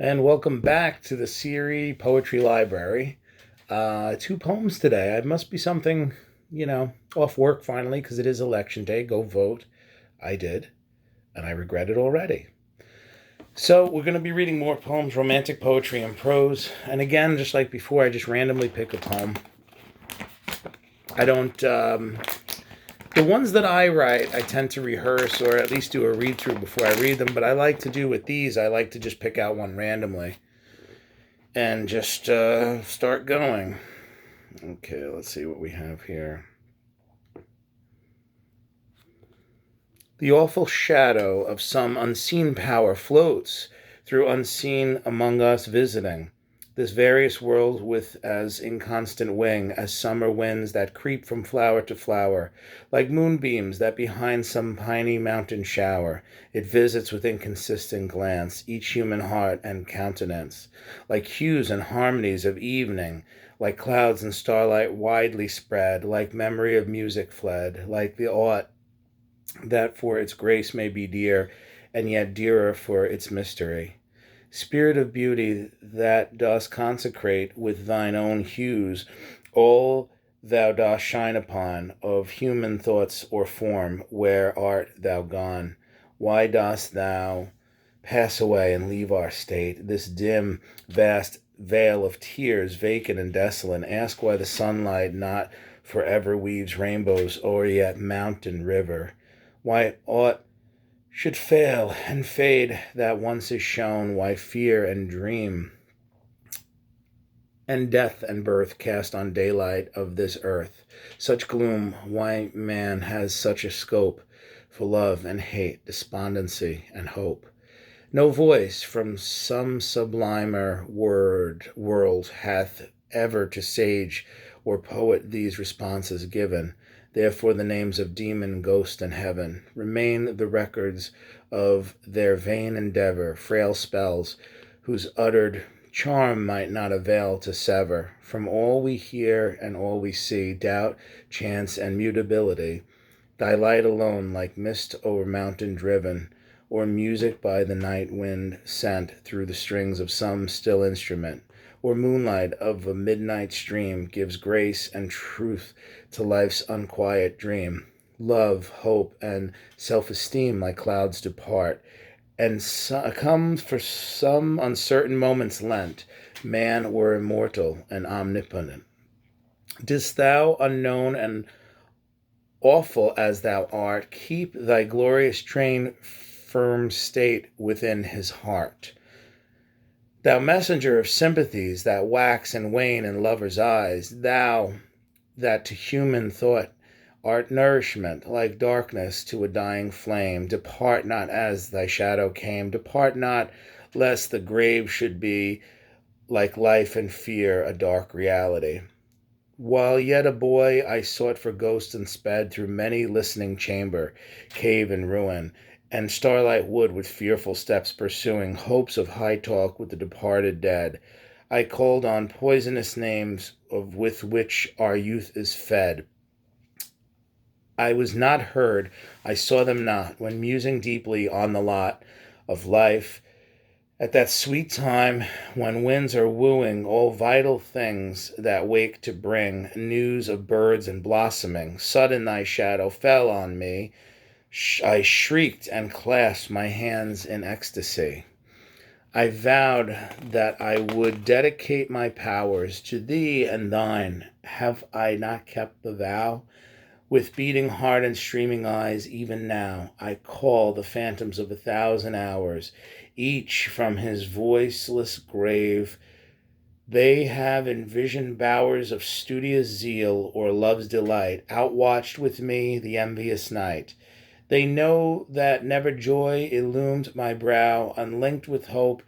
And welcome back to the Siri Poetry Library. Two poems today. I must be something, off work finally because it is election day. Go vote. I did, and I regret it already. So we're going to be reading more poems, romantic poetry and prose. And again, just like before, I just randomly pick a poem. I don't. The ones that I write, I tend to rehearse or at least do a read through before I read them. But I like to do with these, I like to just pick out one randomly and just start going. Okay, let's see what we have here. The awful shadow of some unseen power floats through unseen among us visiting this various world with as inconstant wing as summer winds that creep from flower to flower, like moonbeams that behind some piny mountain shower it visits with inconsistent glance each human heart and countenance, like hues and harmonies of evening, like clouds and starlight widely spread, like memory of music fled, like the aught that for its grace may be dear, and yet dearer for its mystery. Spirit of beauty, that dost consecrate with thine own hues all thou dost shine upon, of human thoughts or form, where art thou gone? Why dost thou pass away and leave our state, this dim, vast vale of tears, vacant and desolate? Ask why the sunlight not forever weaves rainbows o'er yet mountain river. Why aught should fail and fade that once is shown, why fear and dream and death and birth cast on daylight of this earth such gloom, why man has such a scope for love and hate, despondency and hope. No voice from some sublimer world hath ever to sage or poet these responses given. Therefore the names of demon, ghost, and heaven remain the records of their vain endeavor, frail spells whose uttered charm might not avail to sever from all we hear and all we see doubt, chance, and mutability. Thy light alone, like mist o'er mountain driven, or music by the night wind sent through the strings of some still instrument, or moonlight of a midnight stream, gives grace and truth to life's unquiet dream. Love, hope, and self-esteem like clouds depart, and come for some uncertain moments lent. Man were immortal and omnipotent. Didst thou, unknown and awful as thou art, keep thy glorious train firm state within his heart? Thou messenger of sympathies that wax and wane in lovers' eyes, thou that to human thought art nourishment, like darkness to a dying flame, depart not as thy shadow came, depart not, lest the grave should be, like life and fear, a dark reality. While yet a boy, I sought for ghosts and sped through many listening chamber, cave and ruin, and starlight wood with fearful steps pursuing hopes of high talk with the departed dead. I called on poisonous names of with which our youth is fed. I was not heard, I saw them not, when musing deeply on the lot of life, at that sweet time when winds are wooing all vital things that wake to bring news of birds and blossoming, sudden thy shadow fell on me. I shrieked and clasped my hands in ecstasy. I vowed that I would dedicate my powers to thee and thine. Have I not kept the vow? With beating heart and streaming eyes, even now, I call the phantoms of 1,000 hours, each from his voiceless grave. They have envisioned bowers of studious zeal or love's delight, outwatched with me the envious night. They know that never joy illumed my brow, unlinked with hope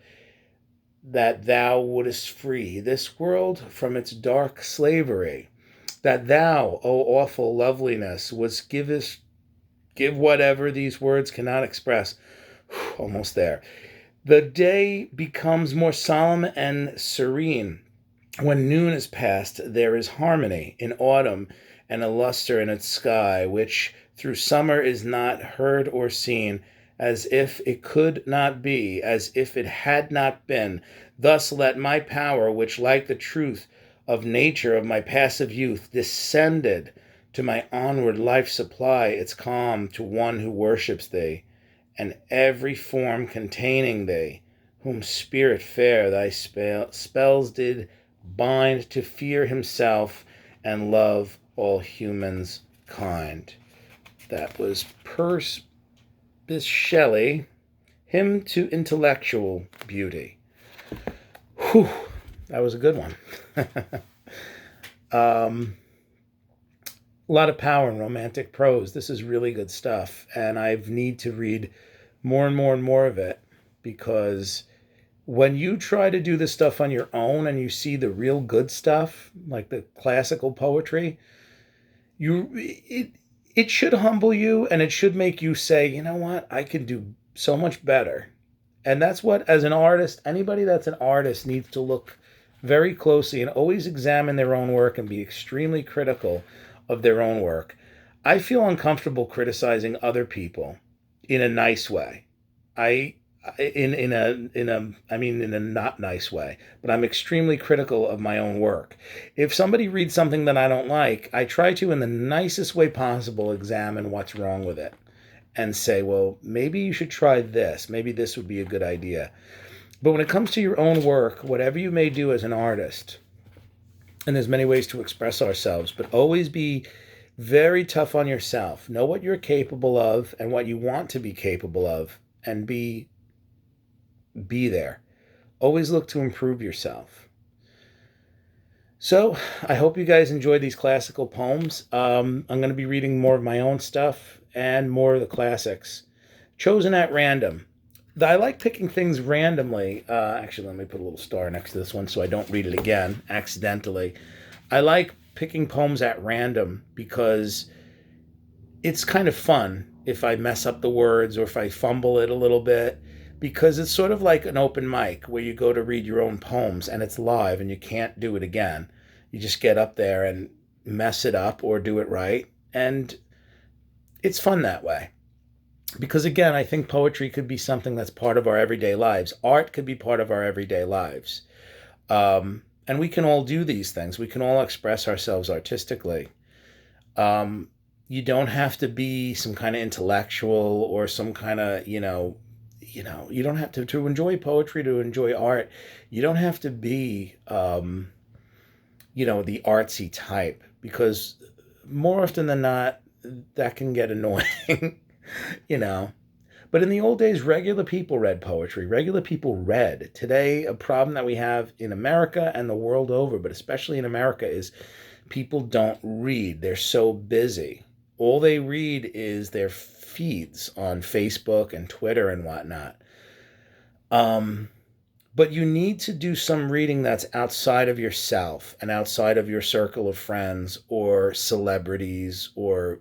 that thou wouldest free this world from its dark slavery, that thou, O awful loveliness, wouldst give whatever these words cannot express. Almost there. The day becomes more solemn and serene. When noon is past, there is harmony in autumn and a luster in its sky, which through summer is not heard or seen, as if it could not be, as if it had not been. Thus let my power, which like the truth of nature of my passive youth, descended to my onward life supply its calm to one who worships thee, and every form containing thee, whom spirit fair thy spells did bind to fear himself and love all humans kind. That was Bysshe Shelley, Hymn to Intellectual Beauty. Whew, that was a good one. A lot of power in romantic prose. This is really good stuff, and I need to read more and more and more of it, because when you try to do this stuff on your own and you see the real good stuff, like the classical poetry, it should humble you, and it should make you say, you know what, I can do so much better. And that's what, as an artist, anybody that's an artist needs to look very closely and always examine their own work and be extremely critical of their own work. I feel uncomfortable criticizing other people in a nice way. I in a not nice way, but I'm extremely critical of my own work. If somebody reads something that I don't like, I try to, in the nicest way possible, examine what's wrong with it and say, well, maybe you should try this. Maybe this would be a good idea. But when it comes to your own work, whatever you may do as an artist, and there's many ways to express ourselves, but always be very tough on yourself. Know what you're capable of and what you want to be capable of, and be there. Always look to improve yourself. So I hope you guys enjoyed these classical poems. I'm going to be reading more of my own stuff and more of the classics, chosen at random. I like picking things randomly. Actually, let me put a little star next to this one so I don't read it again accidentally. I like picking poems at random because it's kind of fun if I mess up the words or if I fumble it a little bit, because it's sort of like an open mic where you go to read your own poems and it's live and you can't do it again. You just get up there and mess it up or do it right. And it's fun that way. Because again, I think poetry could be something that's part of our everyday lives. Art could be part of our everyday lives. And we can all do these things. We can all express ourselves artistically. You don't have to be some kind of intellectual or some kind of, you don't have to enjoy poetry, to enjoy art. You don't have to be, the artsy type, because more often than not, that can get annoying, But in the old days, regular people read poetry. Regular people read. Today, a problem that we have in America and the world over, but especially in America, is people don't read. They're so busy. All they read is their feeds on Facebook and Twitter and whatnot. But you need to do some reading that's outside of yourself and outside of your circle of friends or celebrities, or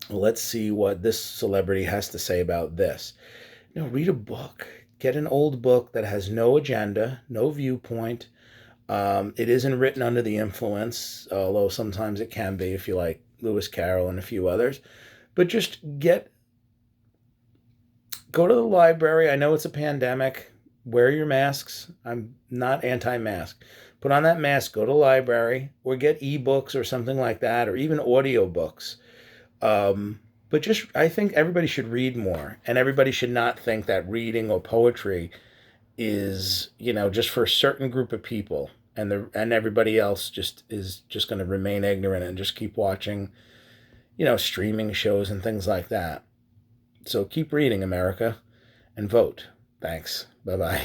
let's see what this celebrity has to say about this. Read a book. Get an old book that has no agenda, no viewpoint. It isn't written under the influence, although sometimes it can be if you like Lewis Carroll and a few others. But just go to the library. I know it's a pandemic. Wear your masks. I'm not anti-mask. Put on that mask, go to the library, or get ebooks or something like that, or even audiobooks. But I think everybody should read more, and everybody should not think that reading or poetry is, just for a certain group of people, and everybody else is just going to remain ignorant and just keep watching, streaming shows and things like that. So keep reading, America, and vote. Thanks. Bye-bye.